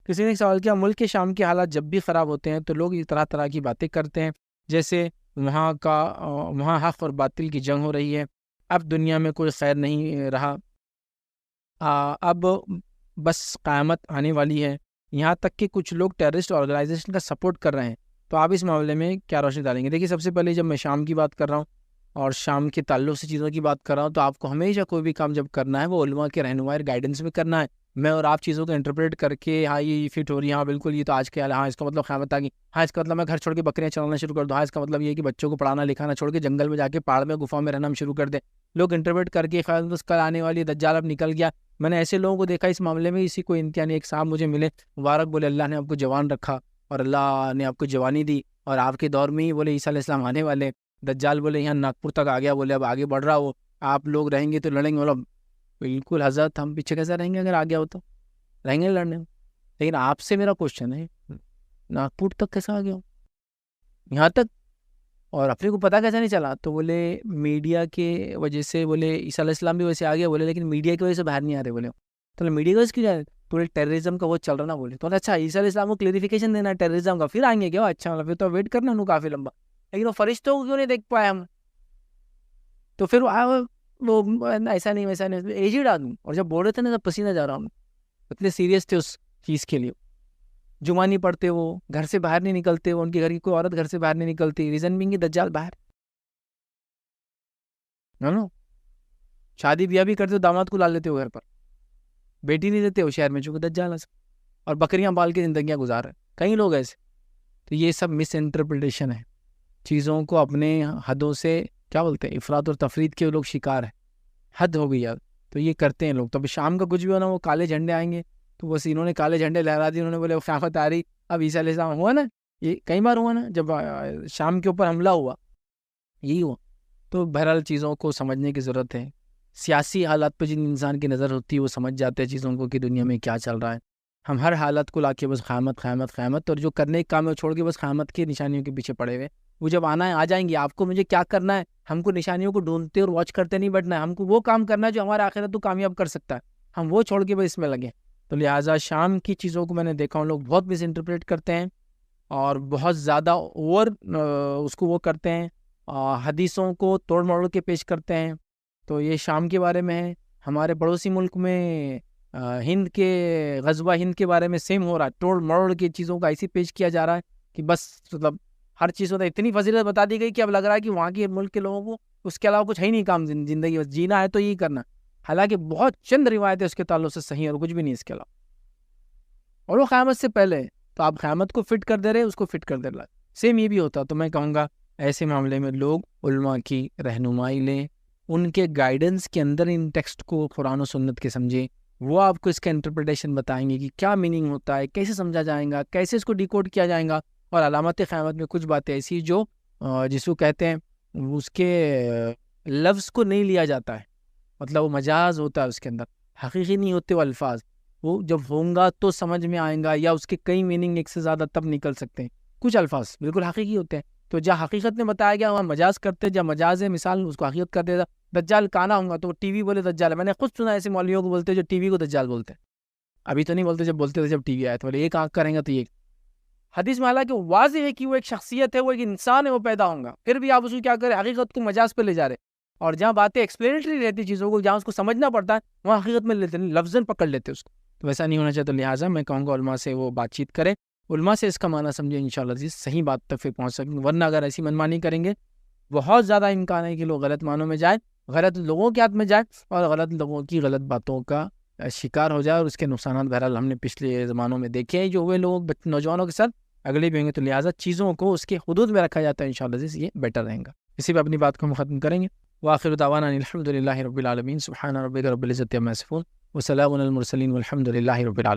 کسی نے ایک سوال کیا، ملک کے شام کے حالات جب بھی خراب ہوتے ہیں تو لوگ اس طرح طرح کی باتیں کرتے ہیں، جیسے وہاں حق اور باطل کی جنگ ہو رہی ہے، اب دنیا میں کوئی خیر نہیں رہا، اب بس قیامت آنے والی ہے، یہاں تک کہ کچھ لوگ ٹیررسٹ آرگنائزیشن کا سپورٹ کر رہے ہیں، تو آپ اس معاملے میں کیا روشنی ڈالیں گے؟ دیکھیے، سب سے پہلے جب میں شام کی بات کر رہا ہوں اور شام کے تعلق سے چیزوں کی بات کر رہا ہوں، تو آپ کو ہمیشہ کوئی بھی کام جب کرنا ہے وہ علماء کے رہنمائی گائیڈنس میں کرنا ہے۔ میں اور آپ چیزوں کو انٹرپریٹ کر کے ہاں یہ فٹ ہو رہی ہے، ہاں بالکل یہ تو آج کے حال ہے، ہاں اس کا مطلب قیامت آ گئی، ہاں اس کا مطلب میں گھر چھوڑ کے بکریاں چلانا شروع کر دوں، ہاں اس کا مطلب یہ ہے کہ بچوں کو پڑھانا لکھانا چھوڑ کے جنگل میں جا کے پہاڑ میں گفا میں رہنا شروع کر دیں۔ لوگ انٹرپریٹ کر کے خیال اس کل آنے والی دجال اب نکل گیا۔ میں نے ایسے لوگوں کو دیکھا اس معاملے میں، اسی کو امتحان، ایک صاحب مجھے ملے، مبارک، بولے اللہ نے آپ کو جوان رکھا اور اللہ نے آپ کو جوانی دی، اور آپ کے دور میں ہی بولے عیسیٰ علیہ السلام آنے والے، دجال بولے یہاں ناگپور تک آ گیا، بولے اب آگے بڑھ رہا وہ، آپ لوگ رہیں گے تو لڑیں گے۔ مطلب بالکل حضرت، ہم پیچھے کیسے رہیں گے اگر آ گیا ہو تو؟ رہیں گے لڑنے میں۔ لیکن آپ سے میرا کوشچن ہے، ناگپور تک کیسا آ گیا ہو یہاں تک، اور اپنے کو پتا کیسے نہیں چلا؟ تو بولے میڈیا کے وجہ سے، بولے عیسیٰ علیہ السلام بھی ویسے آ گیا، بولے لیکن میڈیا کی وجہ سے باہر نہیں آ رہے، بولے تو میڈیا کی وجہ سے کیوں جا رہے؟ تو ٹیررزم کا وہ چل رہا نا، بولے تو اچھا عیسیٰ علیہ السلام کو کلیریفیکیشن دینا ہے ٹیررزم کا، پھر آئیں گے کیا؟ اچھا پھر تو ویٹ کرنا انہوں کافی لمبا، لیکن وہ فرشتوں کو کیوں نہیں دیکھ پائے ہم؟ تو پھر وہ ایسا نہیں ویسا نہیں، ایجڈ آدمی، اور جب بول رہے تھے نا جب پسینہ جا رہا ہوں، اتنے سیریس تھے اس چیز کے لیے، جمعہ نہیں پڑھتے، وہ گھر سے باہر نہیں نکلتے، وہ ان کے گھر کی کوئی عورت گھر سے باہر نہیں نکلتی، ریزن بینگ دجال باہر، نو شادی بیاہ بھی کرتے ہو داماد کو لا لیتے ہو گھر پر، بیٹی نہیں دیتے ہو شہر میں چونکہ دجال ہے، اور بکریاں پال کے زندگیاں گزار رہے کئی لوگ ایسے۔ تو یہ سب مس انٹرپریٹیشن ہے، چیزوں کو اپنے حدوں سے کیا بولتے ہیں، افراط اور تفرید کے لوگ شکار ہیں، حد ہو گئی یار، تو یہ کرتے ہیں لوگ۔ تو ابھی شام کا کچھ بھی ہونا، وہ کالے جھنڈے آئیں گے تو بس انہوں نے کالے جھنڈے لہرا دی، انہوں نے بولے وہ قیامت آ رہی، اب عیسیٰ علیہ السلام ہوا نا، یہ کئی بار ہوا نا، جب شام کے اوپر حملہ ہوا یہی ہوا۔ تو بہرحال چیزوں کو سمجھنے کی ضرورت ہے، سیاسی حالات پہ جن انسان کی نظر ہوتی ہے وہ سمجھ جاتے ہیں چیزوں کو کہ دنیا میں کیا چل رہا ہے۔ ہم ہر حالت کو لا کے بس قیامت قیامت قیامت، اور جو کرنے کا کام ہے چھوڑ کے بس قیامت کی نشانیوں کے پیچھے پڑے ہوئے، وہ جب آنا ہے آ جائیں گی، آپ کو مجھے کیا کرنا ہے، ہم کو نشانیوں کو ڈھونڈتے اور واچ کرتے نہیں بیٹھنا ہے، ہم کو وہ کام کرنا ہے جو ہمارا آخرت کو کامیاب کر سکتا ہے، ہم وہ چھوڑ کے بس اس میں لگیں۔ تو لہٰذا شام کی چیزوں کو میں نے دیکھا ہوں لوگ بہت مس انٹرپریٹ کرتے ہیں اور بہت زیادہ اوور اس کو وہ کرتے ہیں، حدیثوں کو توڑ موڑ کے پیش کرتے ہیں۔ تو یہ شام کے بارے میں ہے۔ ہمارے پڑوسی ملک میں ہند کے غزوہ ہند کے بارے میں سیم ہو رہا ہے، توڑ موڑ کے چیزوں کا ایسے پیش کیا جا رہا ہے کہ بس مطلب ہر چیز ہوتا ہے، اتنی فضیلت بتا دی گئی کہ اب لگ رہا ہے کہ وہاں کے ملک کے لوگوں کو اس کے علاوہ کچھ ہے ہی نہیں کام، زندگی بس جینا ہے تو یہی کرنا، حالانکہ بہت چند روایتیں اس کے تعلق سے صحیح اور کچھ بھی نہیں اس کے علاوہ، اور وہ قیامت سے پہلے ہے، تو آپ قیامت کو فٹ کر دے رہے، اس کو فٹ کر دے رہے، سیم یہ بھی ہوتا۔ تو میں کہوں گا ایسے معاملے میں لوگ علماء کی رہنمائی لیں، ان کے گائیڈنس کے اندر ان ٹیکسٹ کو قرآن و سنت کے سمجھیں، وہ آپ کو اس کا انٹرپریٹیشن بتائیں گے کہ کیا میننگ ہوتا ہے، کیسے سمجھا جائے گا، کیسے اس کو ڈیکوڈ کیا جائے گا۔ اور علامات قیامت میں کچھ باتیں ایسی جو جس کو کہتے ہیں اس کے لفظ کو نہیں لیا جاتا ہے، مطلب وہ مجاز ہوتا ہے، اس کے اندر حقیقی نہیں ہوتے وہ الفاظ، وہ جب ہوں گا تو سمجھ میں آئیں گا، یا اس کے کئی میننگ ایک سے زیادہ تب نکل سکتے ہیں، کچھ الفاظ بالکل حقیقی ہوتے ہیں، تو جہاں حقیقت میں بتایا گیا وہاں مجاز کرتے، جہاں مجاز ہے مثال اس کو حقیقت کر دیتا۔ دجال کانا ہوں گا تو ٹی وی بولے دجال ہے، میں نے خود سنا ایسے مولویوں کو بولتے جو ٹی وی کو دجال بولتے ہیں، ابھی تو نہیں بولتے، جب بولتے تھے جب ٹی وی آیا تو بولے ایک آنکھ کریں گا تو یہ حدیث میں حالانکہ واضح ہے کہ وہ ایک شخصیت ہے، وہ ایک انسان ہے، وہ پیدا ہوں گا، پھر بھی آپ اس کو کیا کریں، حقیقت کو مجاز پہ لے جا رہے، اور جہاں باتیں ایکسپلینیٹری رہتی چیزوں کو، جہاں اس کو سمجھنا پڑتا ہے وہاں حقیقت میں لیتے نہیں، لفظاً پکڑ لیتے اس کو، تو ویسا نہیں ہونا چاہتا۔ لہٰذا میں کہوں گا علماء سے وہ بات چیت کرے، علماء سے اس کا معنی سمجھیں، انشاءاللہ عزیز صحیح بات تک پھر پہنچ سکیں، ورنہ اگر ایسی منمانی کریں گے بہت زیادہ امکان ہے کہ لوگ غلط معنوں میں جائیں، غلط لوگوں کے ہاتھ میں جائیں، اور غلط لوگوں کی غلط باتوں کا شکار ہو جائے، اور اس کے نقصانات بہرحال ہم نے پچھلے زمانوں میں دیکھے ہیں جو ہوئے لوگ نوجوانوں کے ساتھ، اگلے بھی ہوں گے۔ تو لہٰذا چیزوں کو اس کے حدود میں رکھا جاتا ہے، انشاءاللہ عزیز یہ بیٹر رہیں گا۔ اسی پہ اپنی بات کو ہم ختم کریں گے۔ وآخر دعوانا الحمد للہ رب العالمین، سبحان ربک رب العزۃ عما یصفون، وسلام علی المرسلین، والحمد للہ رب العالمین۔